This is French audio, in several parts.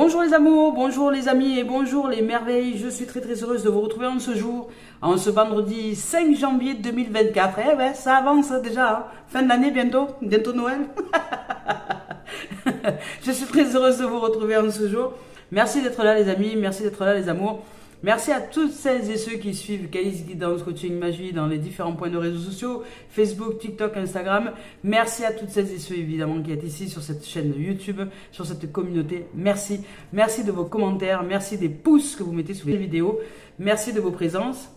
Bonjour les amours, bonjour les amis et bonjour les merveilles. Je suis très heureuse de vous retrouver en ce jour, en ce vendredi 5 janvier 2024. Eh ouais, ça avance déjà, hein. Fin de l'année bientôt Noël. Je suis très heureuse de vous retrouver en ce jour. Merci d'être là les amis, merci d'être là les amours. Merci à toutes celles et ceux qui suivent Kali's Guidance Coaching Magie dans les différents points de réseaux sociaux, Facebook, TikTok, Instagram. Merci à toutes celles et ceux évidemment qui êtes ici sur cette chaîne YouTube, sur cette communauté. Merci. Merci de vos commentaires, merci des pouces que vous mettez sous les vidéos, merci de vos présences.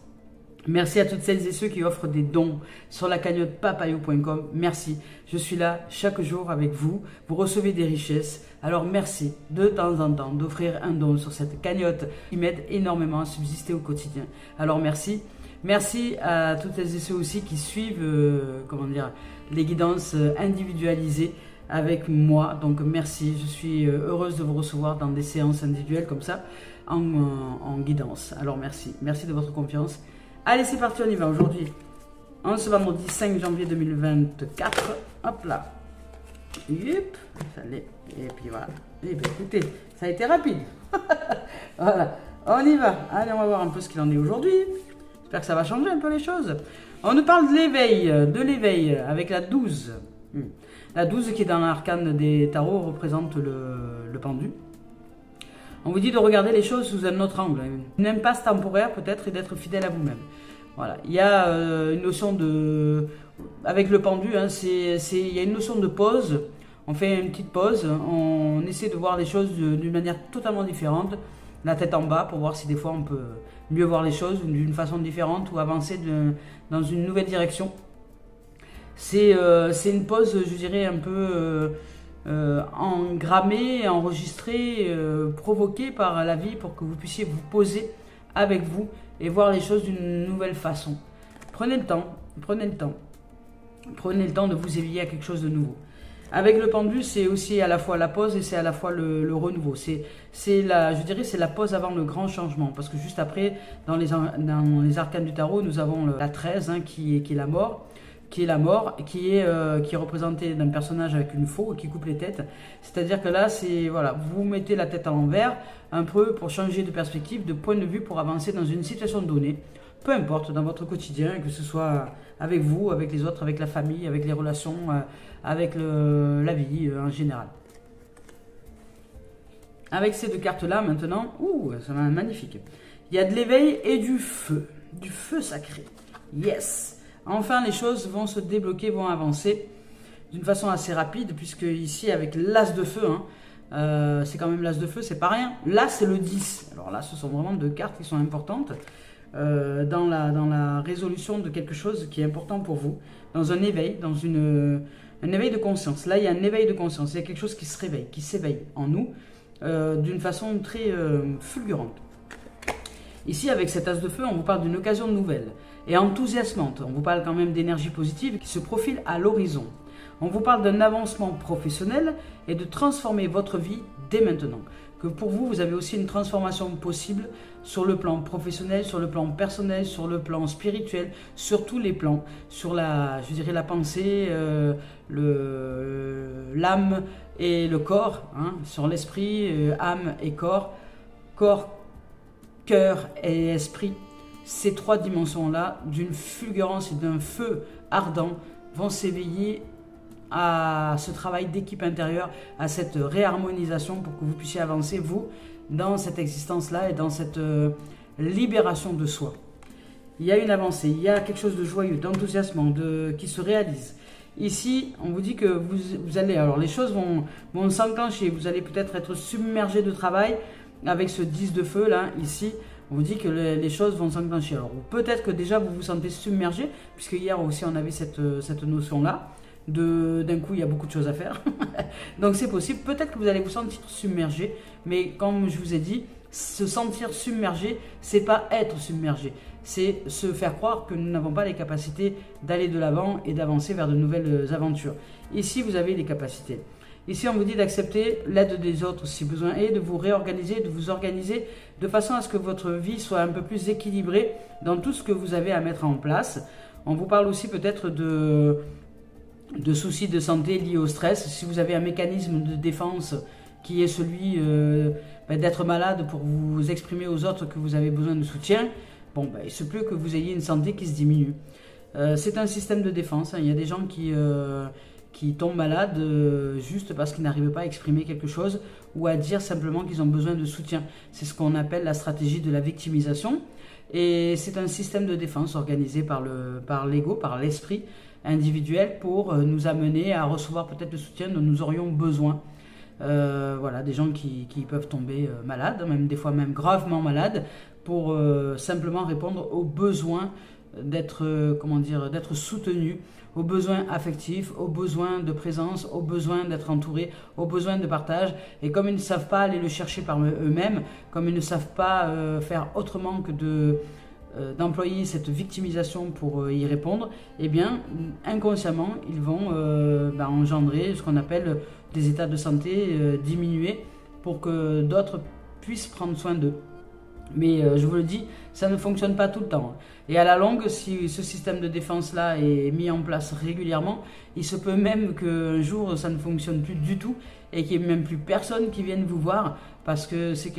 Merci à toutes celles et ceux qui offrent des dons sur la cagnotte papayo.com. Merci. Je suis là chaque jour avec vous. Vous recevez des richesses. Alors merci de temps en temps d'offrir un don sur cette cagnotte qui m'aide énormément à subsister au quotidien. Alors merci. Merci à toutes celles et ceux aussi qui suivent les guidances individualisées avec moi. Donc merci. Je suis heureuse de vous recevoir dans des séances individuelles comme ça en guidance. Alors merci. Merci de votre confiance. Allez, c'est parti, on y va aujourd'hui. En ce vendredi 5 janvier 2024. Hop là. Yep. Allez. Et puis voilà. Et bien écoutez, ça a été rapide. Voilà. On y va. Allez, on va voir un peu ce qu'il en est aujourd'hui. J'espère que ça va changer un peu les choses. On nous parle de l'éveil avec la 12. La 12 qui est dans l'arcane des tarots représente le pendu. On vous dit de regarder les choses sous un autre angle, une impasse temporaire peut-être et d'être fidèle à vous-même. Voilà, il y a une notion de, avec le pendu, hein, il y a une notion de pause. On fait une petite pause, on essaie de voir les choses d'une manière totalement différente, la tête en bas pour voir si des fois on peut mieux voir les choses d'une façon différente ou avancer dans une nouvelle direction. C'est une pause, je dirais, un peu engrammé, enregistré, provoqué par la vie pour que vous puissiez vous poser avec vous et voir les choses d'une nouvelle façon. Prenez le temps de vous éveiller à quelque chose de nouveau. Avec le pendu, c'est aussi à la fois la pause et c'est à la fois le renouveau. Je dirais, c'est la pause avant le grand changement, parce que juste après, dans les arcanes du tarot, nous avons la 13 hein, qui est la mort. Qui est représenté d'un personnage avec une faux qui coupe les têtes. C'est-à-dire que là, vous mettez la tête à l'envers un peu pour changer de perspective, de point de vue, pour avancer dans une situation donnée, peu importe, dans votre quotidien, que ce soit avec vous, avec les autres, avec la famille, avec les relations, avec la vie en général. Avec ces deux cartes-là, maintenant, ça va être magnifique. Il y a de l'éveil et du feu sacré. Yes! Enfin, les choses vont se débloquer, vont avancer d'une façon assez rapide, puisque ici, avec l'as de feu, c'est quand même l'as de feu, c'est pas rien. Là, c'est le 10. Alors là, ce sont vraiment deux cartes qui sont importantes dans la résolution de quelque chose qui est important pour vous, dans un éveil, un éveil de conscience. Là, il y a un éveil de conscience, il y a quelque chose qui se réveille, qui s'éveille en nous d'une façon très fulgurante. Ici, avec cet as de feu, on vous parle d'une occasion nouvelle et enthousiasmante. On vous parle quand même d'énergie positive qui se profile à l'horizon. On vous parle d'un avancement professionnel et de transformer votre vie dès maintenant. Que pour vous, vous avez aussi une transformation possible sur le plan professionnel, sur le plan personnel, sur le plan spirituel, sur tous les plans, sur la pensée, l'âme et le corps, hein, sur l'esprit, âme et corps, cœur et esprit. Ces trois dimensions-là, d'une fulgurance et d'un feu ardent, vont s'éveiller à ce travail d'équipe intérieure, à cette réharmonisation pour que vous puissiez avancer, vous, dans cette existence-là et dans cette libération de soi. Il y a une avancée, il y a quelque chose de joyeux, d'enthousiasmant, qui se réalise. Ici, on vous dit que vous allez, alors les choses vont s'enclencher, vous allez peut-être être submergé de travail avec ce 10 de feu là, ici. On vous dit que les choses vont s'enclencher. Alors peut-être que déjà vous vous sentez submergé, puisque hier aussi on avait cette notion-là, d'un coup il y a beaucoup de choses à faire. Donc c'est possible, peut-être que vous allez vous sentir submergé, mais comme je vous ai dit, se sentir submergé, c'est pas être submergé, c'est se faire croire que nous n'avons pas les capacités d'aller de l'avant et d'avancer vers de nouvelles aventures. Ici vous avez les capacités. Ici, on vous dit d'accepter l'aide des autres si besoin est, de vous réorganiser, de vous organiser de façon à ce que votre vie soit un peu plus équilibrée dans tout ce que vous avez à mettre en place. On vous parle aussi peut-être de soucis de santé liés au stress. Si vous avez un mécanisme de défense qui est celui d'être malade pour vous exprimer aux autres que vous avez besoin de soutien, bon, il se peut que vous ayez une santé qui se diminue. C'est un système de défense, hein. Il y a des gens qui tombent malades juste parce qu'ils n'arrivent pas à exprimer quelque chose ou à dire simplement qu'ils ont besoin de soutien. C'est ce qu'on appelle la stratégie de la victimisation. Et c'est un système de défense organisé par l'ego, par l'esprit individuel pour nous amener à recevoir peut-être le soutien dont nous aurions besoin. Voilà, des gens qui peuvent tomber malades, même des fois même gravement malades, pour simplement répondre aux besoins d'être soutenus, aux besoins affectifs, aux besoins de présence, aux besoins d'être entourés, aux besoins de partage. Et comme ils ne savent pas aller le chercher par eux-mêmes, comme ils ne savent pas faire autrement que d'employer cette victimisation pour y répondre, eh bien, inconsciemment, ils vont engendrer ce qu'on appelle des états de santé diminués pour que d'autres puissent prendre soin d'eux. Mais je vous le dis, ça ne fonctionne pas tout le temps. Et à la longue, si ce système de défense-là est mis en place régulièrement, il se peut même qu'un jour, ça ne fonctionne plus du tout et qu'il n'y ait même plus personne qui vienne vous voir parce que c'est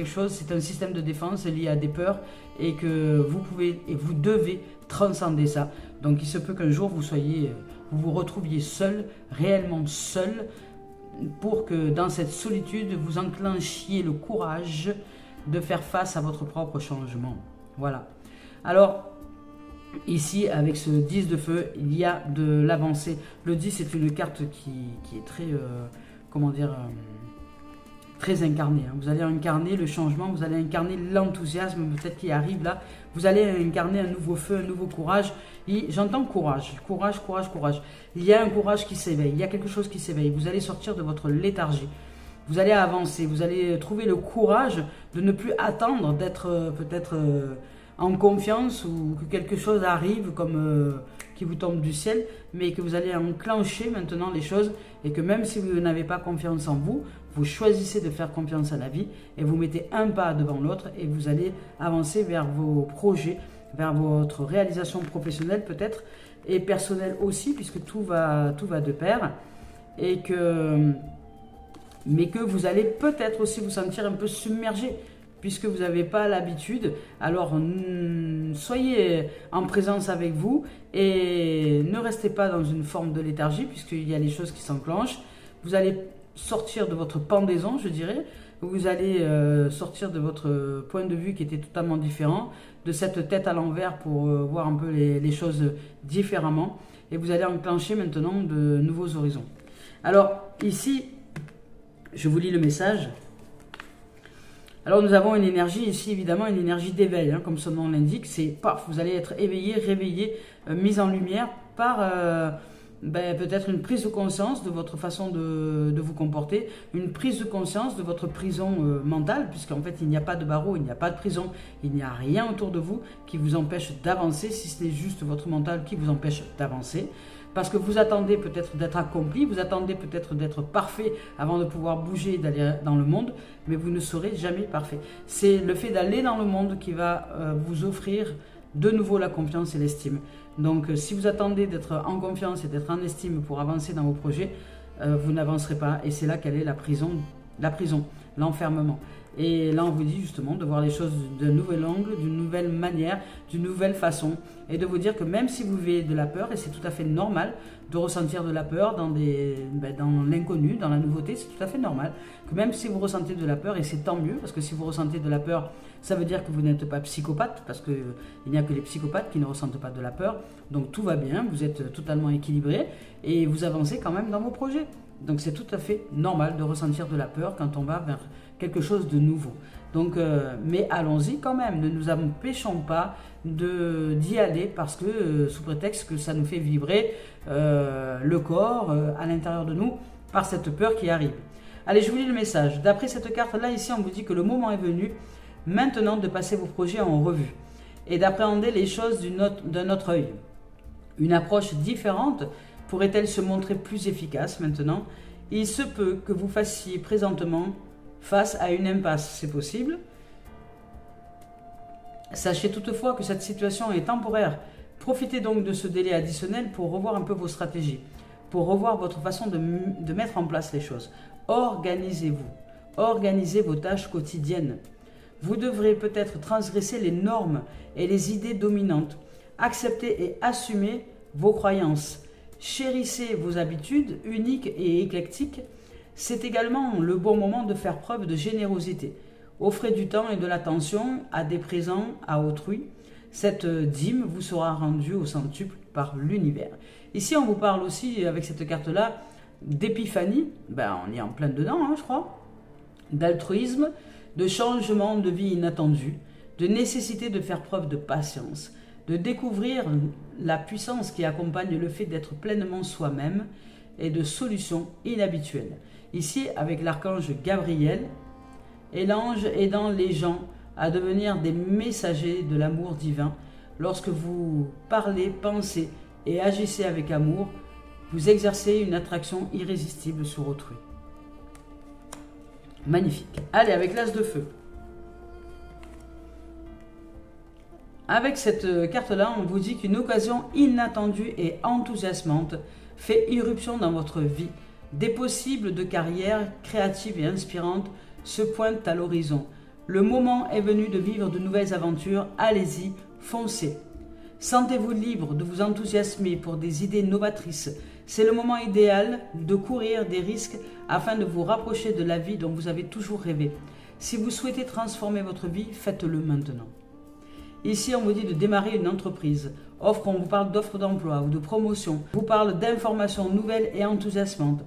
un système de défense lié à des peurs et que vous pouvez et vous devez transcender ça. Donc il se peut qu'un jour, vous vous retrouviez seul, réellement seul, pour que dans cette solitude, vous enclenchiez le courage de faire face à votre propre changement. Voilà. Alors, ici, avec ce 10 de feu, il y a de l'avancée. Le 10 est une carte qui est très, très incarnée. Vous allez incarner le changement, vous allez incarner l'enthousiasme peut-être qui arrive là. Vous allez incarner un nouveau feu, un nouveau courage. J'entends courage. Il y a un courage qui s'éveille, il y a quelque chose qui s'éveille. Vous allez sortir de votre léthargie. Vous allez avancer, vous allez trouver le courage de ne plus attendre d'être peut-être en confiance ou que quelque chose arrive comme qui vous tombe du ciel, mais que vous allez enclencher maintenant les choses et que même si vous n'avez pas confiance en vous, vous choisissez de faire confiance à la vie et vous mettez un pas devant l'autre et vous allez avancer vers vos projets, vers votre réalisation professionnelle peut-être et personnelle aussi, puisque tout va de pair mais que vous allez peut-être aussi vous sentir un peu submergé puisque vous n'avez pas l'habitude. Alors soyez en présence avec vous et ne restez pas dans une forme de léthargie puisqu'il y a les choses qui s'enclenchent. Vous allez sortir de votre pendaison, je dirais. Vous allez sortir de votre point de vue qui était totalement différent, de cette tête à l'envers pour voir un peu les choses différemment. Et vous allez enclencher maintenant de nouveaux horizons. Alors ici, je vous lis le message. Alors nous avons une énergie ici, évidemment, une énergie d'éveil, comme son nom l'indique. C'est paf, vous allez être éveillé, réveillé, mis en lumière par peut-être une prise de conscience de votre façon de vous comporter, une prise de conscience de votre prison mentale, puisqu'en fait il n'y a pas de barreau, il n'y a pas de prison, il n'y a rien autour de vous qui vous empêche d'avancer, si ce n'est juste votre mental qui vous empêche d'avancer. Parce que vous attendez peut-être d'être accompli, vous attendez peut-être d'être parfait avant de pouvoir bouger et d'aller dans le monde, mais vous ne serez jamais parfait. C'est le fait d'aller dans le monde qui va vous offrir de nouveau la confiance et l'estime. Donc si vous attendez d'être en confiance et d'être en estime pour avancer dans vos projets, vous n'avancerez pas. Et c'est là qu'elle est la prison, l'enfermement. Et là, on vous dit justement de voir les choses d'un nouvel angle, d'une nouvelle manière, d'une nouvelle façon. Et de vous dire que même si vous vivez de la peur, et c'est tout à fait normal de ressentir de la peur dans l'inconnu, dans la nouveauté, c'est tout à fait normal. Que même si vous ressentez de la peur, et c'est tant mieux, parce que si vous ressentez de la peur, ça veut dire que vous n'êtes pas psychopathe, parce qu'il n'y a que les psychopathes qui ne ressentent pas de la peur. Donc tout va bien, vous êtes totalement équilibré, et vous avancez quand même dans vos projets. Donc c'est tout à fait normal de ressentir de la peur quand on va vers quelque chose de nouveau. Donc, mais allons-y quand même, ne nous empêchons pas d'y aller parce que sous prétexte que ça nous fait vibrer le corps à l'intérieur de nous par cette peur qui arrive. Allez, je vous lis le message. D'après cette carte-là, ici, on vous dit que le moment est venu maintenant de passer vos projets en revue et d'appréhender les choses d'un autre œil. Une approche différente pourrait-elle se montrer plus efficace maintenant? Il se peut que vous fassiez présentement face à une impasse, c'est possible. Sachez toutefois que cette situation est temporaire. Profitez donc de ce délai additionnel pour revoir un peu vos stratégies, pour revoir votre façon de mettre en place les choses. Organisez-vous. Organisez vos tâches quotidiennes. Vous devrez peut-être transgresser les normes et les idées dominantes. Acceptez et assumez vos croyances. Chérissez vos habitudes uniques et éclectiques. C'est également le bon moment de faire preuve de générosité. Offrez du temps et de l'attention à des présents, à autrui. Cette dîme vous sera rendue au centuple par l'univers. Ici, on vous parle aussi, avec cette carte-là, d'épiphanie. On est en plein dedans, je crois. D'altruisme, de changement de vie inattendu, de nécessité de faire preuve de patience, de découvrir la puissance qui accompagne le fait d'être pleinement soi-même et de solutions inhabituelles. Ici, avec l'archange Gabriel, et l'ange aidant les gens à devenir des messagers de l'amour divin. Lorsque vous parlez, pensez et agissez avec amour, vous exercez une attraction irrésistible sur autrui. Magnifique. Allez, avec l'as de feu. Avec cette carte-là, on vous dit qu'une occasion inattendue et enthousiasmante fait irruption dans votre vie. Des possibles de carrière créative et inspirante se pointent à l'horizon. Le moment est venu de vivre de nouvelles aventures. Allez-y, foncez. Sentez-vous libre de vous enthousiasmer pour des idées novatrices. C'est le moment idéal de courir des risques afin de vous rapprocher de la vie dont vous avez toujours rêvé. Si vous souhaitez transformer votre vie, faites-le maintenant. Ici, on vous dit de démarrer une entreprise. On vous parle d'offres d'emploi ou de promotion. On vous parle d'informations nouvelles et enthousiasmantes.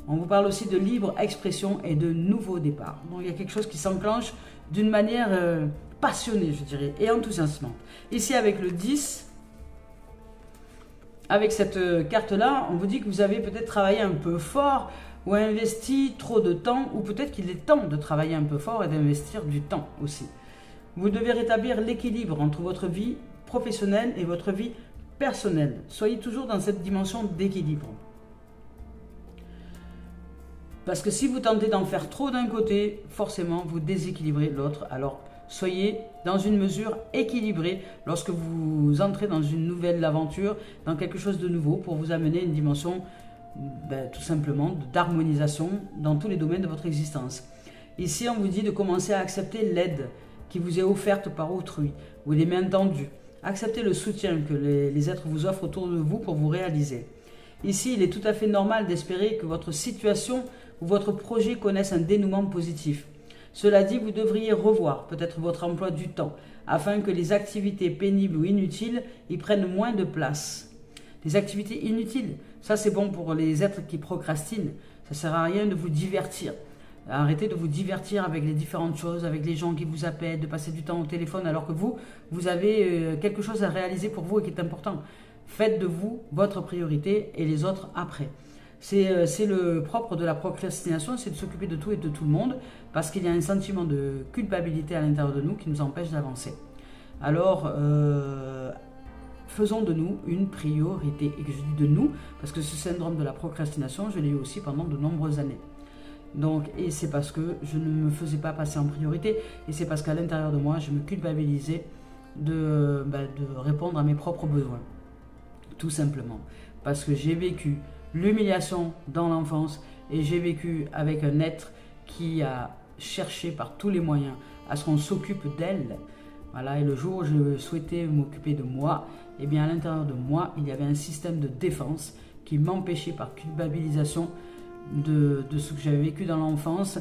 On vous parle aussi de libre expression et de nouveaux départs. Donc, il y a quelque chose qui s'enclenche d'une manière passionnée, je dirais, et enthousiasmante. Ici, avec le 10, avec cette carte-là, on vous dit que vous avez peut-être travaillé un peu fort ou investi trop de temps, ou peut-être qu'il est temps de travailler un peu fort et d'investir du temps aussi. Vous devez rétablir l'équilibre entre votre vie professionnelle et votre vie personnelle. Soyez toujours dans cette dimension d'équilibre. Parce que si vous tentez d'en faire trop d'un côté, forcément vous déséquilibrez l'autre. Alors soyez dans une mesure équilibrée lorsque vous entrez dans une nouvelle aventure, dans quelque chose de nouveau, pour vous amener une dimension tout simplement d'harmonisation dans tous les domaines de votre existence. Ici, on vous dit de commencer à accepter l'aide qui vous est offerte par autrui, ou les mains tendues. Acceptez le soutien que les êtres vous offrent autour de vous pour vous réaliser. Ici, il est tout à fait normal d'espérer que votre situation ou votre projet connaisse un dénouement positif. Cela dit, vous devriez revoir peut-être votre emploi du temps, afin que les activités pénibles ou inutiles y prennent moins de place. Les activités inutiles, ça c'est bon pour les êtres qui procrastinent. Ça ne sert à rien de vous divertir. Arrêtez de vous divertir avec les différentes choses, avec les gens qui vous appellent, de passer du temps au téléphone alors que vous avez quelque chose à réaliser pour vous et qui est important. Faites de vous votre priorité et les autres après. C'est le propre de la procrastination, c'est de s'occuper de tout et de tout le monde parce qu'il y a un sentiment de culpabilité à l'intérieur de nous qui nous empêche d'avancer. Alors, faisons de nous une priorité. Et que je dis de nous parce que ce syndrome de la procrastination, je l'ai eu aussi pendant de nombreuses années. Donc, et c'est parce que je ne me faisais pas passer en priorité et c'est parce qu'à l'intérieur de moi, je me culpabilisais de répondre à mes propres besoins. Tout simplement. Parce que j'ai vécu l'humiliation dans l'enfance et j'ai vécu avec un être qui a cherché par tous les moyens à ce qu'on s'occupe d'elle. Voilà, et le jour où je souhaitais m'occuper de moi, eh bien à l'intérieur de moi, il y avait un système de défense qui m'empêchait par culpabilisation de ce que j'avais vécu dans l'enfance,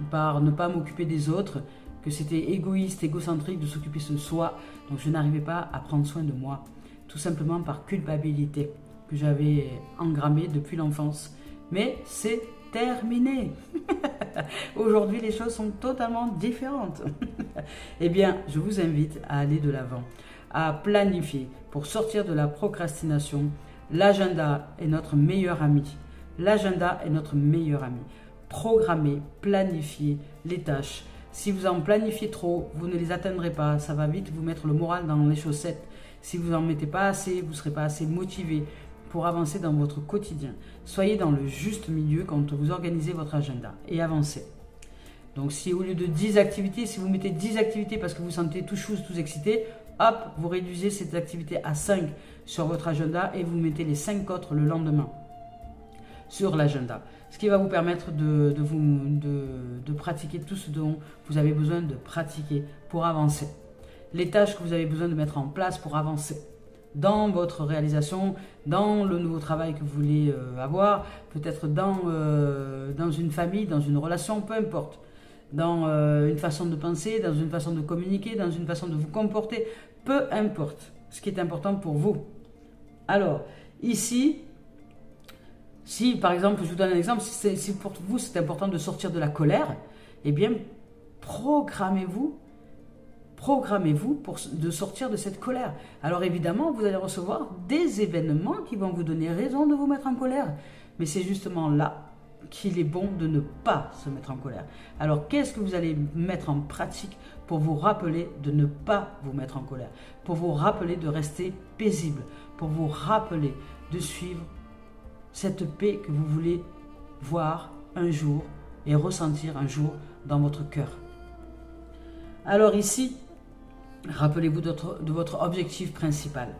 par ne pas m'occuper des autres, que c'était égoïste, égocentrique de s'occuper de soi. Donc je n'arrivais pas à prendre soin de moi, tout simplement par culpabilité que j'avais engrammée depuis l'enfance. Mais c'est terminé. Aujourd'hui, les choses sont totalement différentes. Eh bien, je vous invite à aller de l'avant, à planifier pour sortir de la procrastination. L'agenda est notre meilleur ami. L'agenda est notre meilleur ami. Programmez, planifiez les tâches. Si vous en planifiez trop, vous ne les atteindrez pas. Ça va vite vous mettre le moral dans les chaussettes. Si vous n'en mettez pas assez, vous ne serez pas assez motivé pour avancer dans votre quotidien. Soyez dans le juste milieu quand vous organisez votre agenda et avancez. Donc si au lieu de 10 activités, si vous mettez 10 activités parce que vous sentez tout chou, tout excité, hop, vous réduisez cette activité à 5 sur votre agenda et vous mettez les 5 autres le lendemain. sur l'agenda. Ce qui va vous permettre de pratiquer tout ce dont vous avez besoin de pratiquer pour avancer. Les tâches que vous avez besoin de mettre en place pour avancer dans votre réalisation, dans le nouveau travail que vous voulez avoir, peut-être dans une famille, dans une relation, peu importe. Dans une façon de penser, dans une façon de communiquer, dans une façon de vous comporter, peu importe ce qui est important pour vous. Alors, ici, si par exemple, je vous donne un exemple, si pour vous c'est important de sortir de la colère, eh bien, programmez-vous de sortir de cette colère. Alors évidemment, vous allez recevoir des événements qui vont vous donner raison de vous mettre en colère. Mais c'est justement là qu'il est bon de ne pas se mettre en colère. Alors qu'est-ce que vous allez mettre en pratique pour vous rappeler de ne pas vous mettre en colère, pour vous rappeler de rester paisible, pour vous rappeler de suivre cette paix que vous voulez voir un jour et ressentir un jour dans votre cœur. Alors ici, rappelez-vous de votre objectif principal.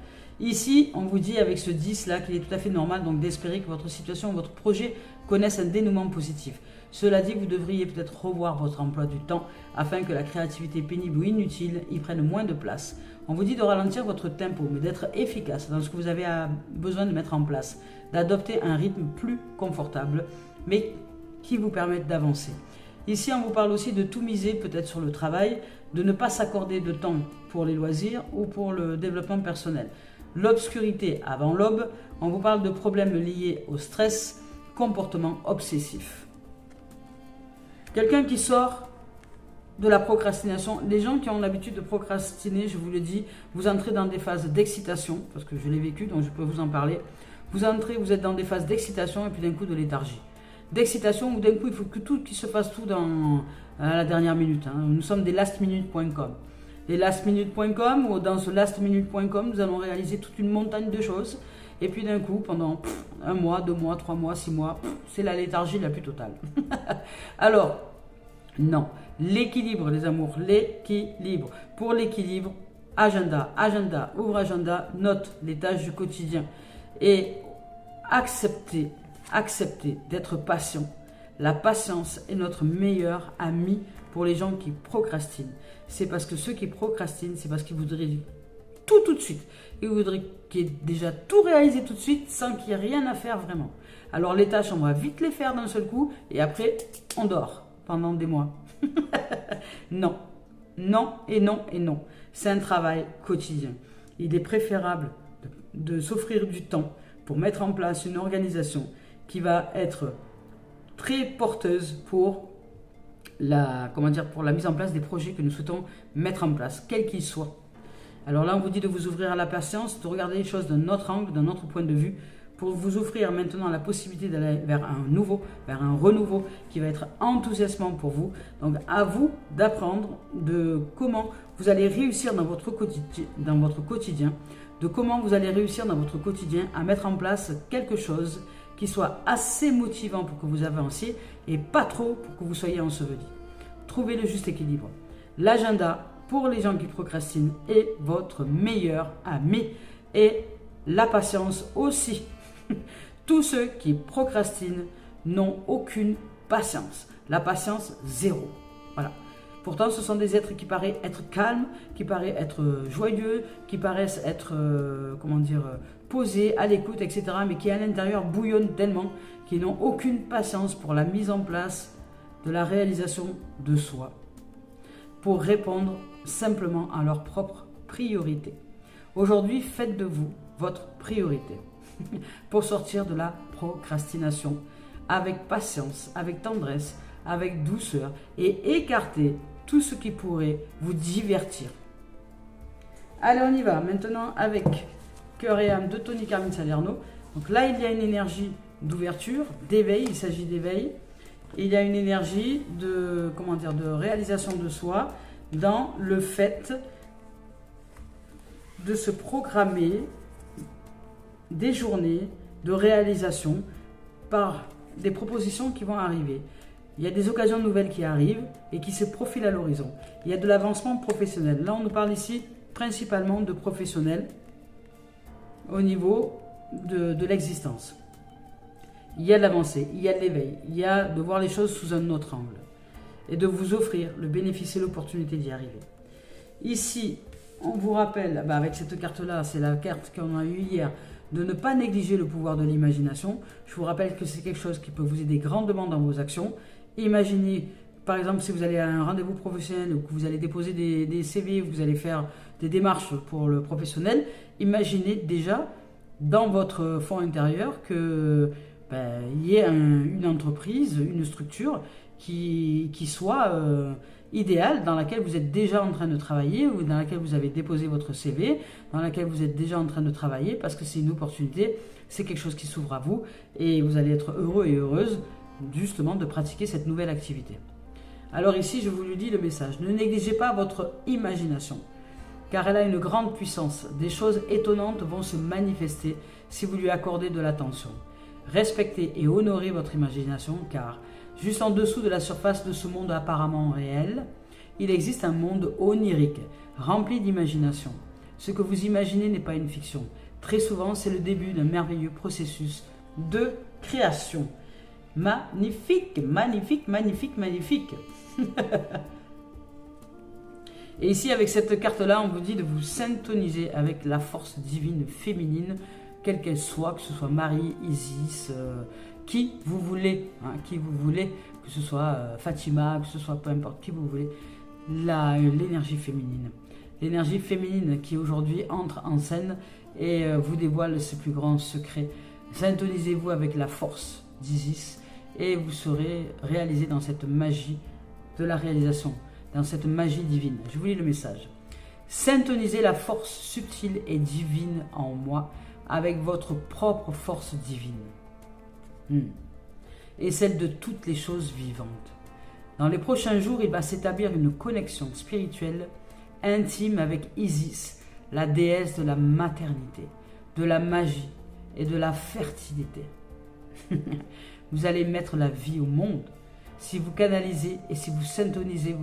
Ici, on vous dit avec ce 10 là qu'il est tout à fait normal donc d'espérer que votre situation, votre projet connaisse un dénouement positif. Cela dit, vous devriez peut-être revoir votre emploi du temps afin que la créativité pénible ou inutile y prenne moins de place. On vous dit de ralentir votre tempo, mais d'être efficace dans ce que vous avez besoin de mettre en place, d'adopter un rythme plus confortable, mais qui vous permette d'avancer. Ici, on vous parle aussi de tout miser peut-être sur le travail, de ne pas s'accorder de temps pour les loisirs ou pour le développement personnel. L'obscurité avant l'aube, on vous parle de problèmes liés au stress, comportement obsessif. Quelqu'un qui sort de la procrastination, les gens qui ont l'habitude de procrastiner, je vous le dis, vous entrez dans des phases d'excitation, parce que je l'ai vécu, donc je peux vous en parler. Vous êtes dans des phases d'excitation et puis d'un coup de léthargie. D'excitation où d'un coup il faut que tout qui se passe tout à la dernière minute. Nous sommes des lastminute.com. Les lastminute.com, ou dans ce lastminute.com, nous allons réaliser toute une montagne de choses. Et puis d'un coup, pendant 1 mois, 2 mois, 3 mois, 6 mois, c'est la léthargie la plus totale. Alors, non. L'équilibre, les amours, l'équilibre. Pour l'équilibre, agenda, ouvre agenda, note les tâches du quotidien. Et acceptez d'être patient. La patience est notre meilleur ami pour les gens qui procrastinent. C'est parce que ceux qui procrastinent, c'est parce qu'ils voudraient tout de suite. Ils voudraient qu'il y ait déjà tout réalisé tout de suite sans qu'il n'y ait rien à faire vraiment. Alors les tâches, on va vite les faire d'un seul coup et après, on dort pendant des mois. Non, non et non et non. C'est un travail quotidien. Il est préférable de s'offrir du temps pour mettre en place une organisation qui va être très porteuse pour pour la mise en place des projets que nous souhaitons mettre en place, quels qu'ils soient. Alors là, on vous dit de vous ouvrir à la patience, de regarder les choses d'un autre angle, d'un autre point de vue, pour vous offrir maintenant la possibilité d'aller vers un renouveau qui va être enthousiasmant pour vous. Donc à vous d'apprendre de comment vous allez réussir dans votre quotidien, de comment vous allez réussir dans votre quotidien à mettre en place quelque chose qui soit assez motivant pour que vous avanciez et pas trop pour que vous soyez enseveli. Trouvez le juste équilibre. L'agenda, pour les gens qui procrastinent, est votre meilleur ami. Et la patience aussi. Tous ceux qui procrastinent n'ont aucune patience. La patience, zéro. Voilà. Pourtant, ce sont des êtres qui paraissent être calmes, qui paraissent être joyeux, qui paraissent être, posés, à l'écoute, etc. Mais qui à l'intérieur bouillonnent tellement qu'ils n'ont aucune patience pour la mise en place de la réalisation de soi, pour répondre simplement à leurs propres priorités. Aujourd'hui, faites de vous votre priorité pour sortir de la procrastination avec patience, avec tendresse, avec douceur et écarter tout ce qui pourrait vous divertir. Allez, on y va. Maintenant avec Cœur et âme de Tony Carmine Salerno. Donc là, il y a une énergie d'ouverture, d'éveil, il s'agit d'éveil. Il y a une énergie de réalisation de soi dans le fait de se programmer des journées de réalisation par des propositions qui vont arriver. Il y a des occasions nouvelles qui arrivent et qui se profilent à l'horizon. Il y a de l'avancement professionnel. Là, on nous parle ici principalement de professionnels au niveau de l'existence. il y a de l'avancée, il y a de l'éveil, il y a de voir les choses sous un autre angle et de vous offrir le bénéfice et l'opportunité d'y arriver. Ici, on vous rappelle, avec cette carte-là, c'est la carte qu'on a eue hier, de ne pas négliger le pouvoir de l'imagination. Je vous rappelle que c'est quelque chose qui peut vous aider grandement dans vos actions. Imaginez, par exemple, si vous allez à un rendez-vous professionnel ou que vous allez déposer des CV, ou que vous allez faire des démarches pour le professionnel, imaginez déjà dans votre fond intérieur que il y ait une entreprise, une structure qui soit idéale, dans laquelle vous êtes déjà en train de travailler, ou dans laquelle vous avez déposé votre CV, dans laquelle vous êtes déjà en train de travailler, parce que c'est une opportunité, c'est quelque chose qui s'ouvre à vous, et vous allez être heureux et heureuse justement de pratiquer cette nouvelle activité. Alors ici, je vous lui dis le message, ne négligez pas votre imagination, car elle a une grande puissance. Des choses étonnantes vont se manifester si vous lui accordez de l'attention. Respectez et honorez votre imagination, car juste en dessous de la surface de ce monde apparemment réel, il existe un monde onirique, rempli d'imagination. Ce que vous imaginez n'est pas une fiction. Très souvent, c'est le début d'un merveilleux processus de création. Magnifique, magnifique, magnifique, magnifique. Et ici, avec cette carte-là, on vous dit de vous syntoniser avec la force divine féminine, quelle qu'elle soit, que ce soit Marie, Isis, qui vous voulez, que ce soit Fatima, que ce soit peu importe qui vous voulez, l'énergie féminine. L'énergie féminine qui aujourd'hui entre en scène et vous dévoile ses plus grands secrets. Syntonisez-vous avec la force d'Isis et vous serez réalisé dans cette magie de la réalisation, dans cette magie divine. Je vous lis le message. Syntonisez la force subtile et divine en moi avec votre propre force divine. Et celle de toutes les choses vivantes. Dans les prochains jours, il va s'établir une connexion spirituelle intime avec Isis, la déesse de la maternité, de la magie et de la fertilité. Vous allez mettre la vie au monde si vous canalisez et si vous syntonisez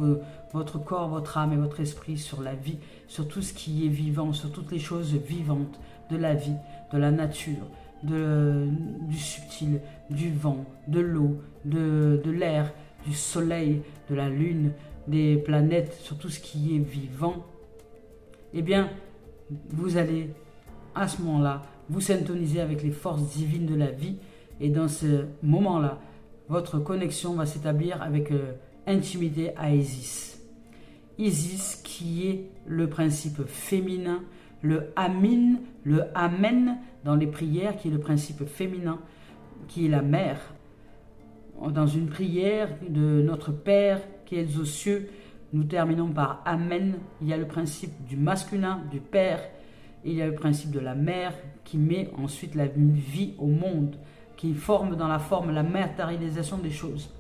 votre corps, votre âme et votre esprit sur la vie, sur tout ce qui est vivant, sur toutes les choses vivantes de la vie, de la nature, du subtil, du vent, de l'eau, de l'air, du soleil, de la lune, des planètes, sur tout ce qui est vivant, eh bien, vous allez à ce moment-là vous syntoniser avec les forces divines de la vie, et dans ce moment-là, votre connexion va s'établir avec intimité à Isis. Isis qui est le principe féminin, le amin, le amen dans les prières, qui est le principe féminin, qui est la mère. Dans une prière de notre Père qui est aux cieux, nous terminons par amen. Il y a le principe du masculin, du Père, et il y a le principe de la mère qui met ensuite la vie au monde, qui forme dans la forme la matérialisation des choses.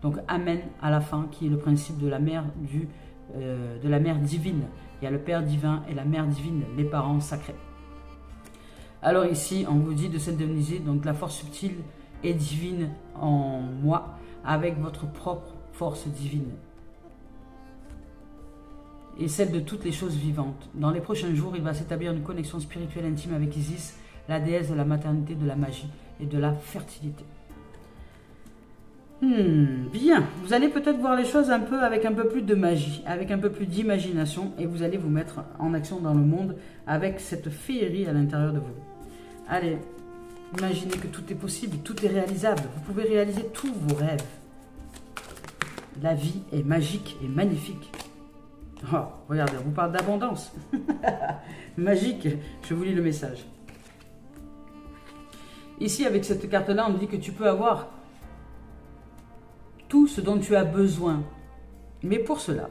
Donc amen à la fin, qui est le principe de la mère de la mère divine. Il y a le Père divin et la mère divine, les parents sacrés. Alors ici, on vous dit de syntoniser donc la force subtile et divine en moi avec votre propre force divine et celle de toutes les choses vivantes. Dans les prochains jours, il va s'établir une connexion spirituelle intime avec Isis, la déesse de la maternité, de la magie et de la fertilité. Bien, vous allez peut-être voir les choses avec un peu plus de magie, avec un peu plus d'imagination, et vous allez vous mettre en action dans le monde avec cette féerie à l'intérieur de vous. Allez, imaginez que tout est possible, tout est réalisable, vous pouvez réaliser tous vos rêves. La vie est magique et magnifique. Oh, regardez, on vous parle d'abondance. Magique, je vous lis le message. Ici, avec cette carte-là, on dit que tu peux avoir tout ce dont tu as besoin. Mais pour cela,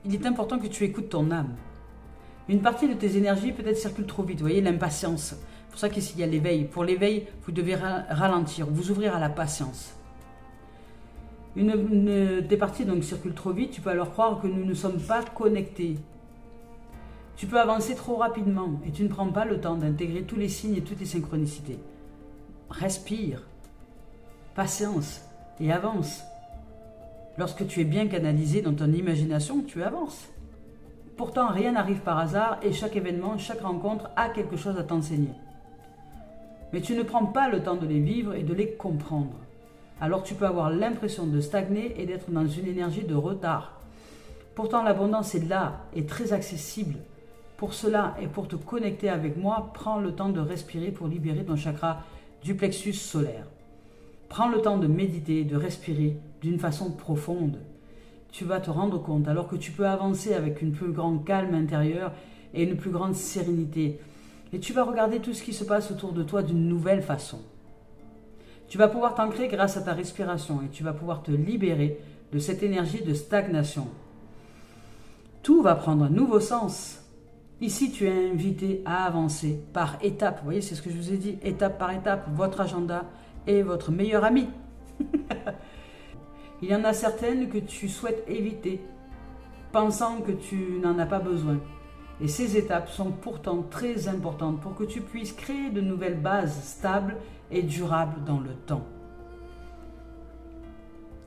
il est important que tu écoutes ton âme. Une partie de tes énergies peut-être circule trop vite, vous voyez, l'impatience. C'est pour ça qu'ici, il y a l'éveil. Pour l'éveil, vous devez ralentir, vous ouvrir à la patience. Des parties donc circulent trop vite, tu peux alors croire que nous ne sommes pas connectés. Tu peux avancer trop rapidement et tu ne prends pas le temps d'intégrer tous les signes et toutes les synchronicités. Respire, patience et avance. Lorsque tu es bien canalisé dans ton imagination, tu avances. Pourtant, rien n'arrive par hasard et chaque événement, chaque rencontre a quelque chose à t'enseigner. mais tu ne prends pas le temps de les vivre et de les comprendre. Alors tu peux avoir l'impression de stagner et d'être dans une énergie de retard. Pourtant l'abondance est là et très accessible. Pour cela et pour te connecter avec moi, prends le temps de respirer pour libérer ton chakra du plexus solaire. Prends le temps de méditer, de respirer d'une façon profonde. Tu vas te rendre compte alors que tu peux avancer avec une plus grande calme intérieure et une plus grande sérénité. Et tu vas regarder tout ce qui se passe autour de toi d'une nouvelle façon. Tu vas pouvoir t'ancrer grâce à ta respiration et tu vas pouvoir te libérer de cette énergie de stagnation. Tout va prendre un nouveau sens. Ici, tu es invité à avancer par étapes. Vous voyez, c'est ce que je vous ai dit, étape par étape. Votre agenda est votre meilleur ami. Il y en a certaines que tu souhaites éviter, pensant que tu n'en as pas besoin. Et ces étapes sont pourtant très importantes pour que tu puisses créer de nouvelles bases stables et durables dans le temps.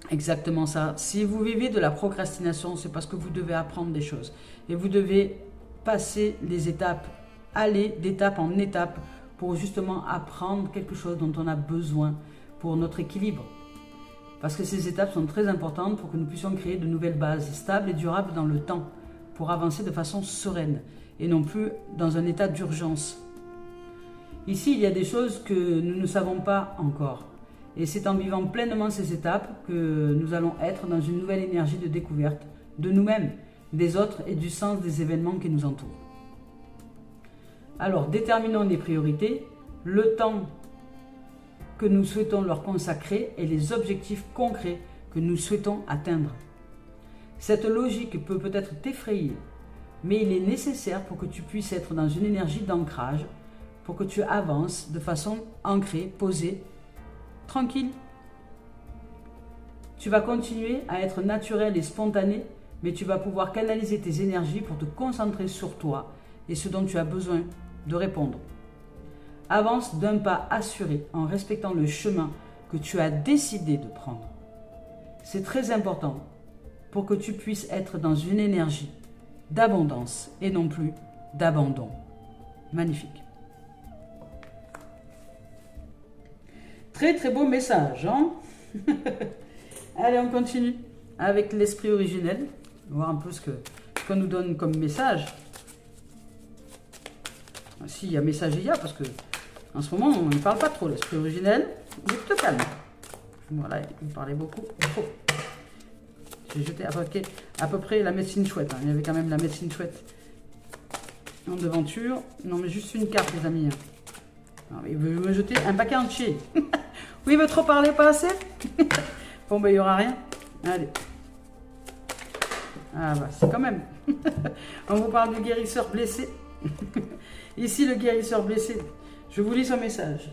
Exactement ça. Si vous vivez de la procrastination, c'est parce que vous devez apprendre des choses. Et vous devez passer les étapes, aller d'étape en étape pour justement apprendre quelque chose dont on a besoin pour notre équilibre. Parce que ces étapes sont très importantes pour que nous puissions créer de nouvelles bases stables et durables dans le temps, pour avancer de façon sereine et non plus dans un état d'urgence. Ici, il y a des choses que nous ne savons pas encore. Et c'est en vivant pleinement ces étapes que nous allons être dans une nouvelle énergie de découverte de nous-mêmes, des autres et du sens des événements qui nous entourent. Alors, déterminons les priorités, le temps que nous souhaitons leur consacrer et les objectifs concrets que nous souhaitons atteindre. Cette logique peut peut-être t'effrayer, mais il est nécessaire pour que tu puisses être dans une énergie d'ancrage, pour que tu avances de façon ancrée, posée, tranquille. Tu vas continuer à être naturel et spontané, mais tu vas pouvoir canaliser tes énergies pour te concentrer sur toi et ce dont tu as besoin de répondre. Avance d'un pas assuré en respectant le chemin que tu as décidé de prendre. C'est très important pour que tu puisses être dans une énergie d'abondance et non plus d'abandon. Magnifique. Très très beau message, hein. Allez, on continue avec l'esprit originel. Voir un peu ce qu'on nous donne comme message. Si, il y a message, il y a, parce que en ce moment, on ne parle pas trop, l'esprit originel. Il est plutôt calme. Voilà, il parlait beaucoup. Oh. J'ai jeté à peu près la médecine chouette. Hein. Il y avait quand même la médecine chouette en devanture. Non, mais juste une carte, les amis. Non, il veut me jeter un paquet entier. Oui, il veut trop parler, pas assez. Bon, ben, il n'y aura rien. Allez. Ah, bah, c'est quand même. On vous parle du guérisseur blessé. Ici, le guérisseur blessé. Je vous lis son message.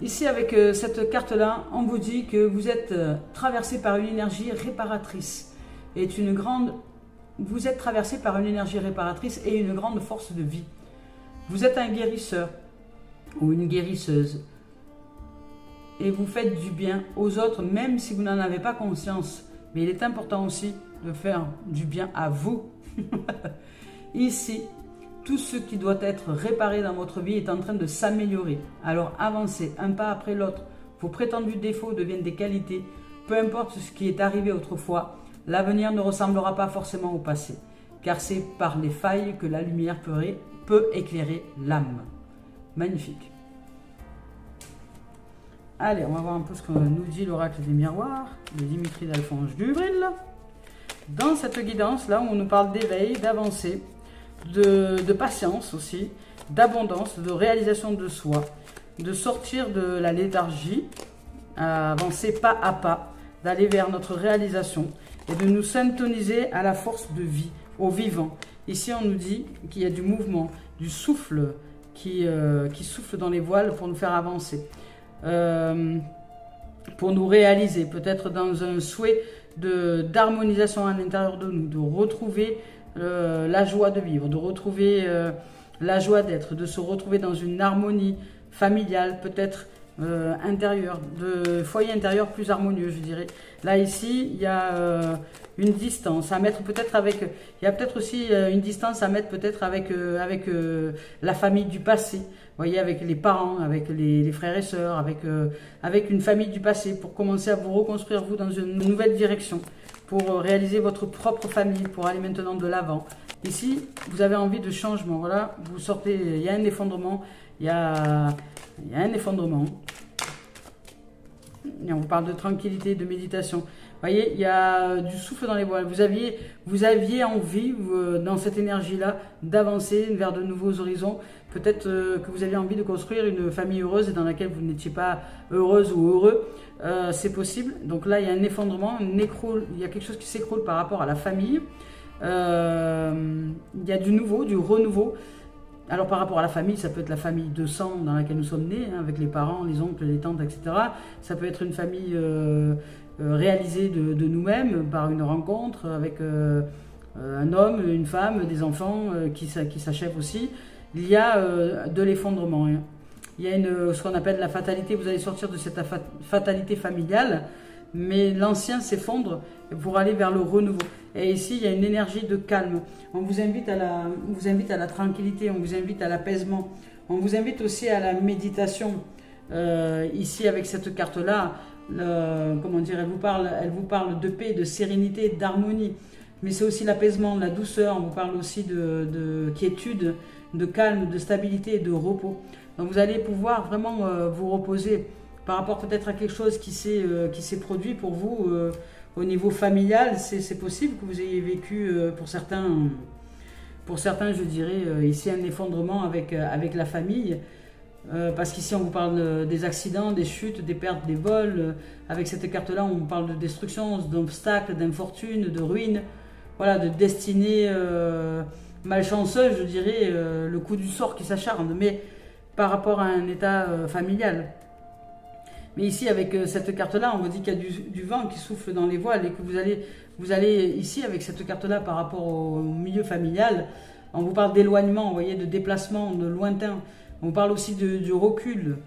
Ici, avec cette carte-là, on vous dit que vous êtes traversé par une énergie réparatrice. Vous êtes traversé par une énergie réparatrice et une grande force de vie. Vous êtes un guérisseur ou une guérisseuse. Et vous faites du bien aux autres, même si vous n'en avez pas conscience. Mais il est important aussi de faire du bien à vous. Ici, tout ce qui doit être réparé dans votre vie est en train de s'améliorer. Alors avancez un pas après l'autre. Vos prétendus défauts deviennent des qualités. Peu importe ce qui est arrivé autrefois, l'avenir ne ressemblera pas forcément au passé. Car c'est par les failles que la lumière peut éclairer l'âme. Magnifique. Allez, on va voir un peu ce que nous dit l'oracle des miroirs, de Dimitri d'Alphonse Dubril. Dans cette guidance-là, on nous parle d'éveil, d'avancée, de patience aussi, d'abondance, de réalisation de soi, de sortir de la léthargie, à avancer pas à pas, d'aller vers notre réalisation et de nous syntoniser à la force de vie, au vivant. Ici, on nous dit qu'il y a du mouvement, du souffle qui souffle dans les voiles pour nous faire avancer, pour nous réaliser, peut-être dans un souhait d'harmonisation à l'intérieur de nous, de retrouver la joie de vivre, de retrouver la joie d'être, de se retrouver dans une harmonie familiale, peut-être intérieure, de foyer intérieur plus harmonieux, je dirais, Là, ici, il y a une distance à mettre peut-être avec... Il y a peut-être aussi une distance à mettre peut-être avec, la famille du passé. Vous voyez, avec les parents, avec les frères et sœurs, avec une famille du passé, pour commencer à vous reconstruire, vous, dans une nouvelle direction, pour réaliser votre propre famille, pour aller maintenant de l'avant. Ici, vous avez envie de changement, voilà, vous sortez, il y a un effondrement, il y a un effondrement. Et on vous parle de tranquillité, de méditation. Vous voyez, il y a du souffle dans les voiles. Vous aviez envie, dans cette énergie-là, d'avancer vers de nouveaux horizons. Peut-être que vous aviez envie de construire une famille heureuse et dans laquelle vous n'étiez pas heureuse ou heureux. C'est possible. Donc là, il y a un effondrement, il y a quelque chose qui s'écroule par rapport à la famille. Il y a du nouveau, du renouveau. Alors par rapport à la famille, ça peut être la famille de sang dans laquelle nous sommes nés, hein, avec les parents, les oncles, les tantes, etc. Ça peut être une famille réalisée de nous-mêmes par une rencontre avec un homme, une femme, des enfants qui s'achèvent aussi. Il y a de l'effondrement. Hein. Il y a ce qu'on appelle la fatalité. Vous allez sortir de cette fatalité familiale, mais l'ancien s'effondre pour aller vers le renouveau. Et ici, il y a une énergie de calme. On vous invite à la tranquillité, on vous invite à l'apaisement. On vous invite aussi à la méditation. Ici, avec cette carte-là, comment dire, elle vous parle de paix, de sérénité, d'harmonie. Mais c'est aussi l'apaisement, la douceur. On vous parle aussi de quiétude, de calme, de stabilité et de repos. Donc vous allez pouvoir vraiment vous reposer par rapport peut-être à quelque chose qui s'est produit pour vous au niveau familial. C'est possible que vous ayez vécu pour certains, je dirais, ici un effondrement avec la famille. Parce qu'ici on vous parle des accidents, des chutes, des pertes, des vols. Avec cette carte-là, on vous parle de destruction, d'obstacles, d'infortune, de ruines. Voilà, de destinée malchanceuse, je dirais, le coup du sort qui s'acharne. Mais par rapport à un état familial. Mais ici, avec cette carte-là, on vous dit qu'il y a du vent qui souffle dans les voiles et que vous allez ici, avec cette carte-là, par rapport au milieu familial, on vous parle d'éloignement, vous voyez, de déplacement, de lointain. On vous parle aussi du recul.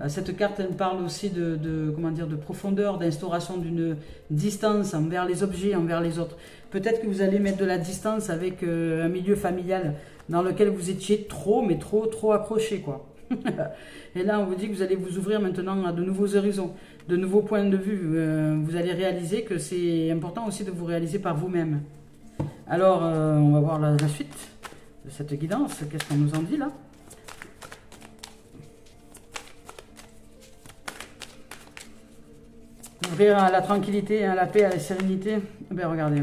Cette carte, elle parle aussi comment dire, de profondeur, d'instauration d'une distance envers les objets, envers les autres. Peut-être que vous allez mettre de la distance avec un milieu familial dans lequel vous étiez trop accroché, quoi. Et là, on vous dit que vous allez vous ouvrir maintenant à de nouveaux horizons, de nouveaux points de vue. Vous allez réaliser que c'est important aussi de vous réaliser par vous-même. Alors, on va voir la suite de cette guidance. Qu'est-ce qu'on nous en dit là? Ouvrir à la tranquillité, à la paix, à la sérénité. Eh bien, regardez.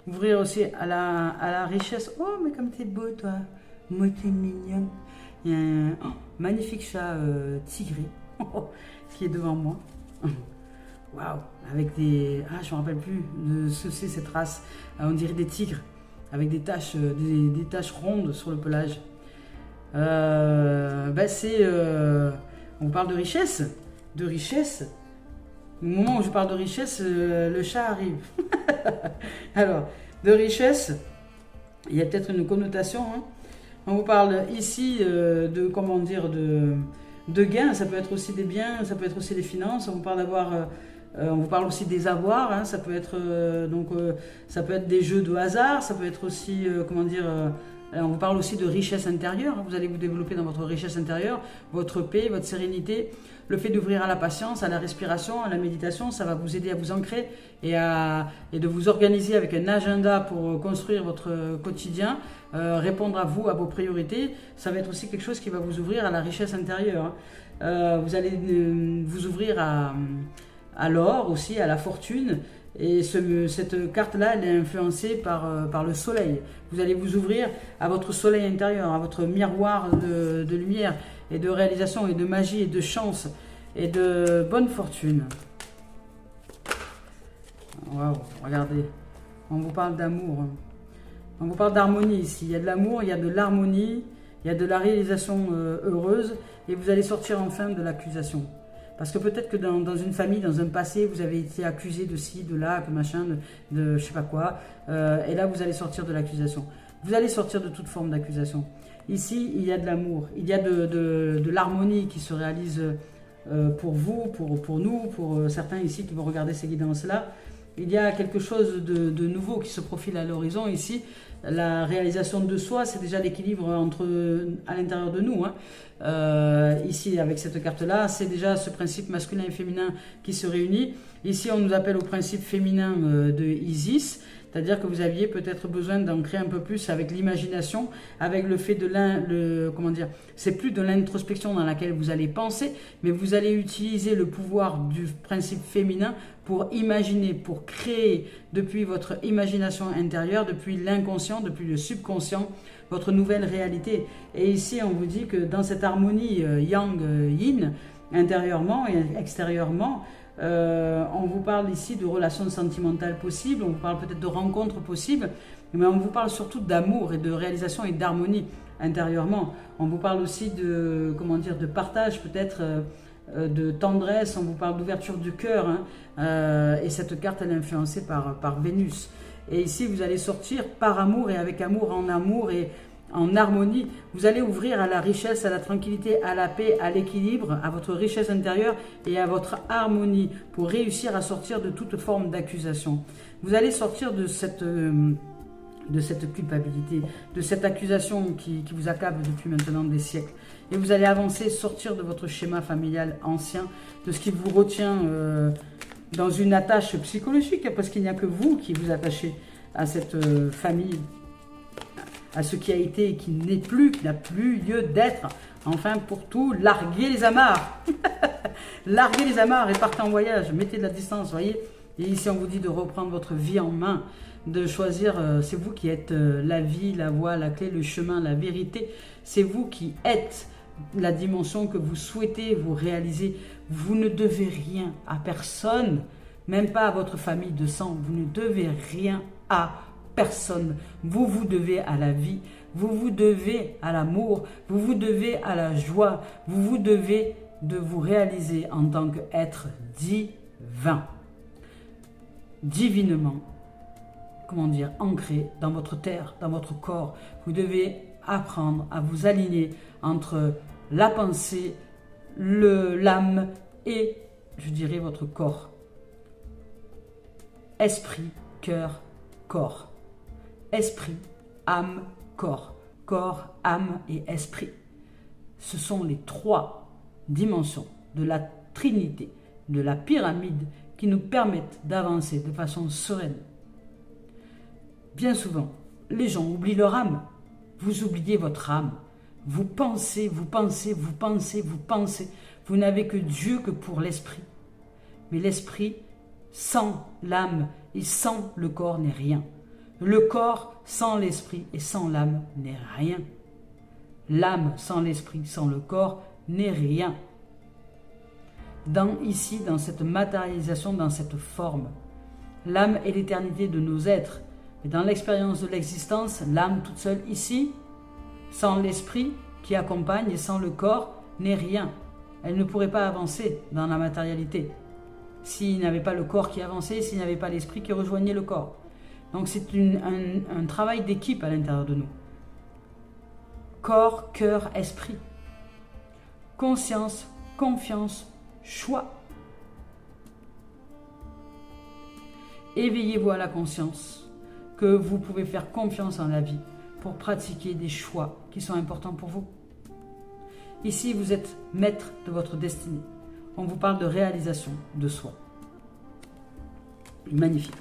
Ouvrir aussi à la richesse. Oh, mais comme t'es beau, toi. Moi, t'es mignonne. Il y a un magnifique chat tigré qui est devant moi. Waouh! Avec des... Ah, je ne me rappelle plus de ce que c'est cette race. On dirait des tigres. Avec des taches, des taches rondes sur le pelage. On parle de richesse. De richesse. Au moment où je parle de richesse, le chat arrive. Alors, de richesse, il y a peut-être une connotation. Hein. On vous parle ici de, comment dire, de gains. Ça peut être aussi des biens, ça peut être aussi des finances. On vous parle on vous parle aussi des avoirs. Hein. Ça peut être ça peut être des jeux de hasard. Ça peut être aussi, comment dire. On vous parle aussi de richesse intérieure. Vous allez vous développer dans votre richesse intérieure, votre paix, votre sérénité. Le fait d'ouvrir à la patience, à la respiration, à la méditation, ça va vous aider à vous ancrer et de vous organiser avec un agenda pour construire votre quotidien, répondre à vous, à vos priorités. Ça va être aussi quelque chose qui va vous ouvrir à la richesse intérieure. Vous allez vous ouvrir à l'or aussi, à la fortune. Et cette carte-là, elle est influencée par le soleil. Vous allez vous ouvrir à votre soleil intérieur, à votre miroir de lumière et de réalisation et de magie et de chance et de bonne fortune. Waouh, regardez. On vous parle d'amour. On vous parle d'harmonie ici. Il y a de l'amour, il y a de l'harmonie, il y a de la réalisation heureuse et vous allez sortir enfin de l'accusation. Parce que peut-être que dans une famille, dans un passé, vous avez été accusé de ci, de là, de machin, de je sais pas quoi. Et là, vous allez sortir de l'accusation. Vous allez sortir de toute forme d'accusation. Ici, il y a de l'amour. Il y a de l'harmonie qui se réalise pour vous, pour nous, pour certains ici qui vont regarder ces guidances-là. Il y a quelque chose de nouveau qui se profile à l'horizon ici. La réalisation de soi, c'est déjà l'équilibre à l'intérieur de nous. Ici, avec cette carte-là, c'est déjà ce principe masculin et féminin qui se réunit. Ici, on nous appelle au principe féminin de Isis, c'est-à-dire que vous aviez peut-être besoin d'ancrer un peu plus avec l'imagination, avec le fait de comment dire, c'est plus de l'introspection dans laquelle vous allez penser, mais vous allez utiliser le pouvoir du principe féminin pour imaginer, pour créer depuis votre imagination intérieure, depuis l'inconscient, depuis le subconscient, votre nouvelle réalité. Et ici, on vous dit que dans cette harmonie yang-yin, intérieurement et extérieurement, on vous parle ici de relations sentimentales possibles, on vous parle peut-être de rencontres possibles, mais on vous parle surtout d'amour et de réalisation et d'harmonie intérieurement. On vous parle aussi de, comment dire, de partage peut-être, de tendresse, on vous parle d'ouverture du cœur, et cette carte elle est influencée par Vénus. Et ici vous allez sortir par amour et avec amour et en harmonie, vous allez ouvrir à la richesse, à la tranquillité, à la paix, à l'équilibre, à votre richesse intérieure et à votre harmonie pour réussir à sortir de toute forme d'accusation. Vous allez sortir de cette culpabilité, de cette accusation qui vous accable depuis maintenant des siècles. Et vous allez avancer, sortir de votre schéma familial ancien, de ce qui vous retient dans une attache psychologique, parce qu'il n'y a que vous qui vous attachez à cette famille, à ce qui a été et qui n'est plus, qui n'a plus lieu d'être. Enfin, pour tout, larguez les amarres. Larguez les amarres et partez en voyage. Mettez de la distance, voyez. Et ici, on vous dit de reprendre votre vie en main, de choisir, c'est vous qui êtes la vie, la voie, la clé, le chemin, la vérité. C'est vous qui êtes la dimension que vous souhaitez vous réaliser. Vous ne devez rien à personne, même pas à votre famille de sang. Vous ne devez rien à personne. Vous vous devez à la vie, vous vous devez à l'amour, vous vous devez à la joie, vous vous devez de vous réaliser en tant qu'être divin, divinement, comment dire, ancré dans votre terre, dans votre corps. Vous devez apprendre à vous aligner entre la pensée, l'âme et, je dirais, votre corps. Esprit, cœur, corps. Esprit, âme, corps. Corps, âme et esprit. Ce sont les trois dimensions de la Trinité, de la pyramide qui nous permettent d'avancer de façon sereine. Bien souvent, les gens oublient leur âme. Vous oubliez votre âme. Vous pensez, vous pensez, vous pensez, vous pensez. Vous n'avez que Dieu que pour l'esprit. Mais l'esprit, sans l'âme et sans le corps, n'est rien. Le corps sans l'esprit et sans l'âme n'est rien. L'âme sans l'esprit, sans le corps, n'est rien. Ici, dans cette matérialisation, dans cette forme, l'âme est l'éternité de nos êtres. Et dans l'expérience de l'existence, l'âme toute seule ici, sans l'esprit qui accompagne et sans le corps, n'est rien. Elle ne pourrait pas avancer dans la matérialité. S'il n'y avait pas le corps qui avançait, s'il n'y avait pas l'esprit qui rejoignait le corps. Donc c'est un travail d'équipe à l'intérieur de nous. Corps, cœur, esprit. Conscience, confiance, choix. Éveillez-vous à la conscience que vous pouvez faire confiance en la vie pour pratiquer des choix qui sont importants pour vous. Ici, vous êtes maître de votre destinée. On vous parle de réalisation de soi. Magnifique.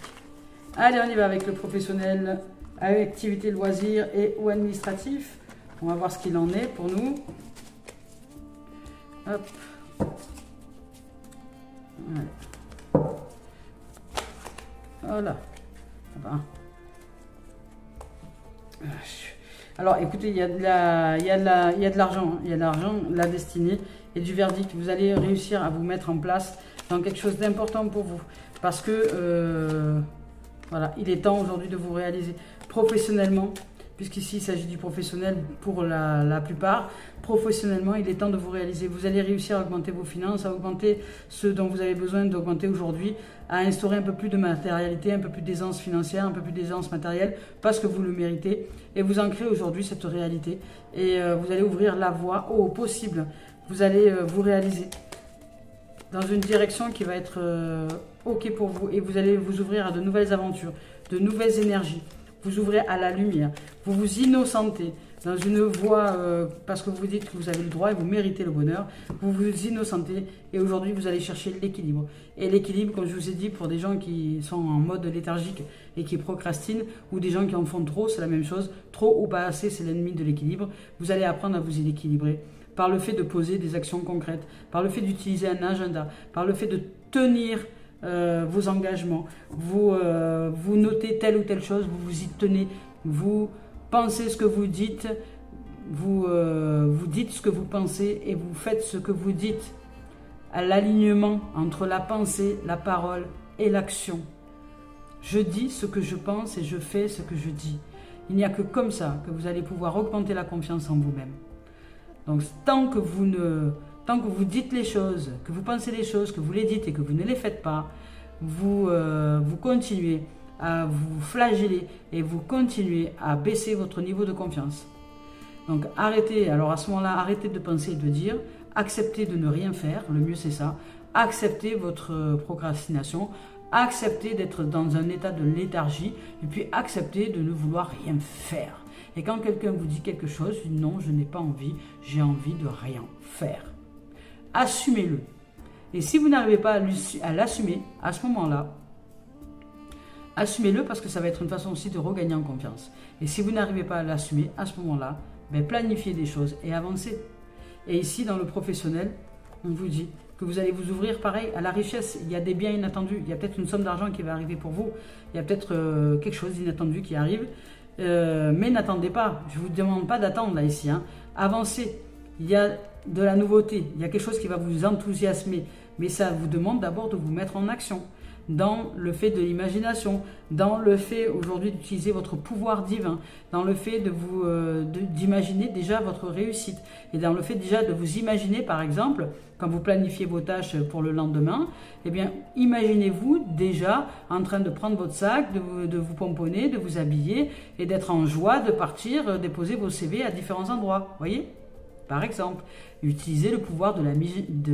Allez, on y va avec le professionnel, activité, loisir et ou administratif. On va voir ce qu'il en est pour nous. Hop. Voilà. Alors, écoutez, il y a de l'argent. Il y a de l'argent, la destinée et du verdict. Vous allez réussir à vous mettre en place dans quelque chose d'important pour vous. Parce que, voilà, il est temps aujourd'hui de vous réaliser professionnellement. Puisqu'ici, il s'agit du professionnel pour la plupart. Professionnellement, il est temps de vous réaliser. Vous allez réussir à augmenter vos finances, à augmenter ce dont vous avez besoin d'augmenter aujourd'hui, à instaurer un peu plus de matérialité, un peu plus d'aisance financière, un peu plus d'aisance matérielle, parce que vous le méritez. Et vous ancrez aujourd'hui cette réalité. Et vous allez ouvrir la voie au possible. Vous allez vous réaliser. dans une direction qui va être OK pour vous. Et vous allez vous ouvrir à de nouvelles aventures, de nouvelles énergies. Vous ouvrez à la lumière. Vous vous innocentez dans une voie parce que vous dites que vous avez le droit et vous méritez le bonheur. Vous vous innocentez et aujourd'hui, vous allez chercher l'équilibre. Et l'équilibre, comme je vous ai dit, pour des gens qui sont en mode léthargique et qui procrastinent ou des gens qui en font trop, c'est la même chose. Trop ou pas assez, c'est l'ennemi de l'équilibre. Vous allez apprendre à vous équilibrer par le fait de poser des actions concrètes, par le fait d'utiliser un agenda, par le fait de tenir vos engagements, vous notez telle ou telle chose, vous vous y tenez, vous pensez ce que vous dites, vous dites ce que vous pensez et vous faites ce que vous dites, à l'alignement entre la pensée, la parole et l'action. Je dis ce que je pense et je fais ce que je dis. Il n'y a que comme ça que vous allez pouvoir augmenter la confiance en vous-même. Donc tant que vous dites les choses, que vous pensez les choses, que vous les dites et que vous ne les faites pas, vous continuez à vous flageller et vous continuez à baisser votre niveau de confiance. Donc arrêtez, alors à ce moment-là, arrêtez de penser et de dire, acceptez de ne rien faire, le mieux c'est ça, acceptez votre procrastination, acceptez d'être dans un état de léthargie et puis acceptez de ne vouloir rien faire. Et quand quelqu'un vous dit quelque chose, non, je n'ai pas envie, j'ai envie de rien faire. Assumez-le. Et si vous n'arrivez pas à l'assumer, à ce moment-là, assumez-le parce que ça va être une façon aussi de regagner en confiance. Et si vous n'arrivez pas à l'assumer, à ce moment-là, planifiez des choses et avancez. Et ici, dans le professionnel, on vous dit que vous allez vous ouvrir pareil à la richesse. Il y a des biens inattendus. Il y a peut-être une somme d'argent qui va arriver pour vous. Il y a peut-être quelque chose d'inattendu qui arrive. Mais n'attendez pas. Je ne vous demande pas d'attendre là ici. Avancez. Il y a de la nouveauté. Il y a quelque chose qui va vous enthousiasmer. Mais ça vous demande d'abord de vous mettre en action. Dans le fait de l'imagination, dans le fait aujourd'hui d'utiliser votre pouvoir divin, dans le fait d'imaginer déjà votre réussite et dans le fait déjà de vous imaginer par exemple, quand vous planifiez vos tâches pour le lendemain, eh bien imaginez-vous déjà en train de prendre votre sac, de vous pomponner, de vous habiller et d'être en joie de partir déposer vos CV à différents endroits, voyez ? Par exemple, utilisez le pouvoir de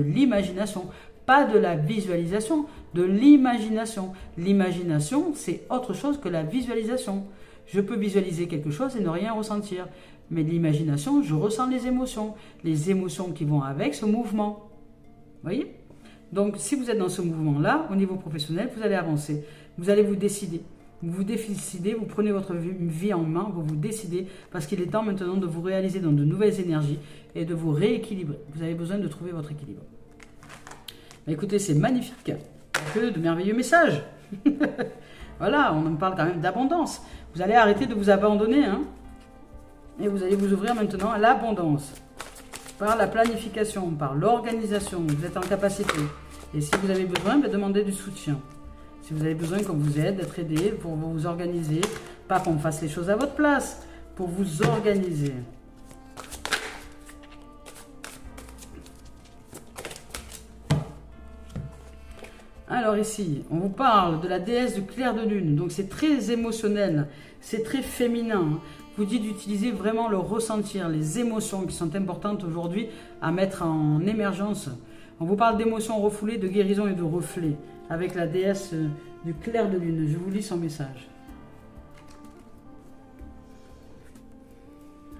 l'imagination. Pas de la visualisation, de l'imagination. L'imagination, c'est autre chose que la visualisation. Je peux visualiser quelque chose et ne rien ressentir. Mais l'imagination, je ressens les émotions qui vont avec ce mouvement. Vous voyez ? Donc, si vous êtes dans ce mouvement-là, au niveau professionnel, vous allez avancer. Vous allez vous décider. Vous décidez, vous prenez votre vie en main, vous vous décidez, parce qu'il est temps maintenant de vous réaliser dans de nouvelles énergies et de vous rééquilibrer. Vous avez besoin de trouver votre équilibre. Écoutez, c'est magnifique. Que de merveilleux messages. Voilà, on en parle quand même d'abondance. Vous allez arrêter de vous abandonner. Et vous allez vous ouvrir maintenant à l'abondance. Par la planification, par l'organisation. Vous êtes en capacité. Et si vous avez besoin, demandez du soutien. Si vous avez besoin qu'on vous aide, d'être aidé pour vous organiser. Pas qu'on fasse les choses à votre place. Pour vous organiser. Alors ici, on vous parle de la déesse du clair de lune. Donc c'est très émotionnel, c'est très féminin. Vous dit d'utiliser vraiment le ressentir, les émotions qui sont importantes aujourd'hui à mettre en émergence. On vous parle d'émotions refoulées, de guérison et de reflets avec la déesse du clair de lune. Je vous lis son message.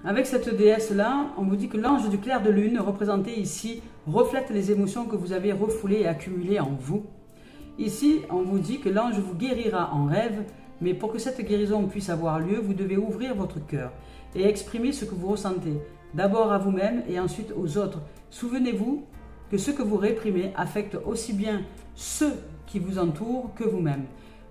Avec cette déesse-là, on vous dit que l'ange du clair de lune, représenté ici, reflète les émotions que vous avez refoulées et accumulées en vous. Ici, on vous dit que l'ange vous guérira en rêve, mais pour que cette guérison puisse avoir lieu, vous devez ouvrir votre cœur et exprimer ce que vous ressentez, d'abord à vous-même et ensuite aux autres. Souvenez-vous que ce que vous réprimez affecte aussi bien ceux qui vous entourent que vous-même.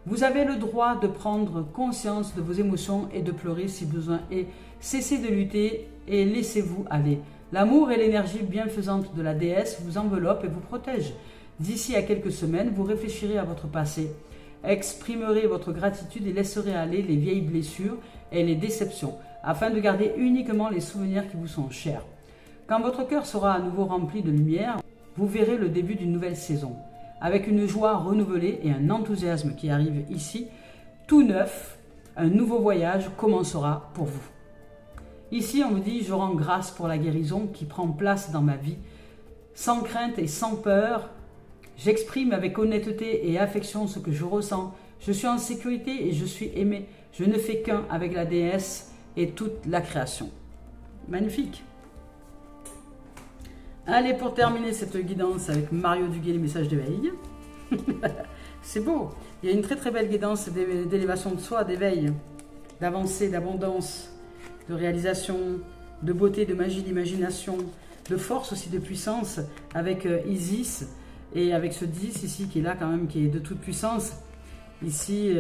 Vous avez le droit de prendre conscience de vos émotions et de pleurer si besoin est. Cessez de lutter et laissez-vous aller. L'amour et l'énergie bienfaisante de la déesse vous enveloppent et vous protègent. D'ici à quelques semaines, vous réfléchirez à votre passé, exprimerez votre gratitude et laisserez aller les vieilles blessures et les déceptions, afin de garder uniquement les souvenirs qui vous sont chers. Quand votre cœur sera à nouveau rempli de lumière, vous verrez le début d'une nouvelle saison, avec une joie renouvelée et un enthousiasme qui arrive ici, tout neuf, un nouveau voyage commencera pour vous. Ici, on vous dit, je rends grâce pour la guérison qui prend place dans ma vie, sans crainte et sans peur, J'exprime avec honnêteté et affection ce que je ressens. Je suis en sécurité et je suis aimé. Je ne fais qu'un avec la déesse et toute la création. Magnifique. Allez, pour terminer cette guidance avec Mario Duguay, les messages d'éveil. C'est beau. Il y a une très très belle guidance d'élévation de soi, d'éveil, d'avancée, d'abondance, de réalisation, de beauté, de magie, d'imagination, de force aussi, de puissance, avec Isis et avec ce 10 ici qui est là quand même, qui est de toute puissance. Ici,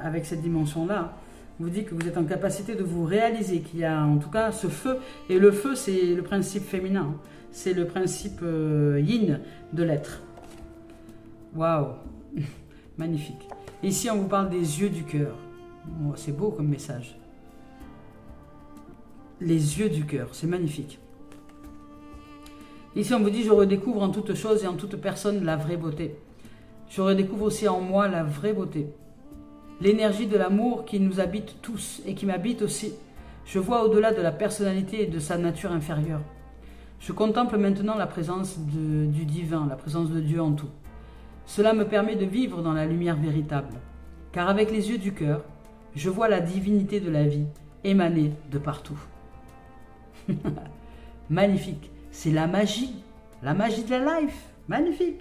avec cette dimension-là, vous dit que vous êtes en capacité de vous réaliser, qu'il y a en tout cas ce feu. Et le feu, c'est le principe féminin. C'est le principe yin de l'être. Waouh. Magnifique. Ici, on vous parle des yeux du cœur. Oh, c'est beau comme message. Les yeux du cœur, c'est magnifique. Ici, on vous dit, je redécouvre en toute chose et en toute personne la vraie beauté. Je redécouvre aussi en moi la vraie beauté. L'énergie de l'amour qui nous habite tous et qui m'habite aussi. Je vois au-delà de la personnalité et de sa nature inférieure. Je contemple maintenant la présence du divin, la présence de Dieu en tout. Cela me permet de vivre dans la lumière véritable. Car avec les yeux du cœur, je vois la divinité de la vie émaner de partout. Magnifique. C'est la magie de la life. Magnifique.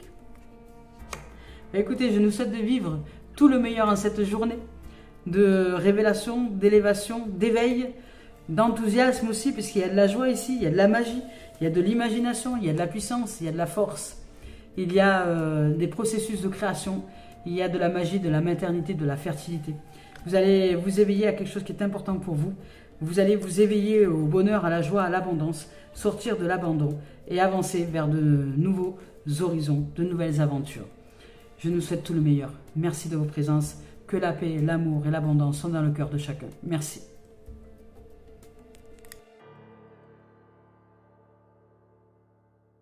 Écoutez, je nous souhaite de vivre tout le meilleur en cette journée, de révélation, d'élévation, d'éveil, d'enthousiasme aussi, puisqu'il y a de la joie ici, il y a de la magie, il y a de l'imagination, il y a de la puissance, il y a de la force, il y a des processus de création, il y a de la magie, de la maternité, de la fertilité. Vous allez vous éveiller à quelque chose qui est important pour vous. Vous allez vous éveiller au bonheur, à la joie, à l'abondance, sortir de l'abandon et avancer vers de nouveaux horizons, de nouvelles aventures. Je nous souhaite tout le meilleur. Merci de vos présences. Que la paix, l'amour et l'abondance sont dans le cœur de chacun. Merci.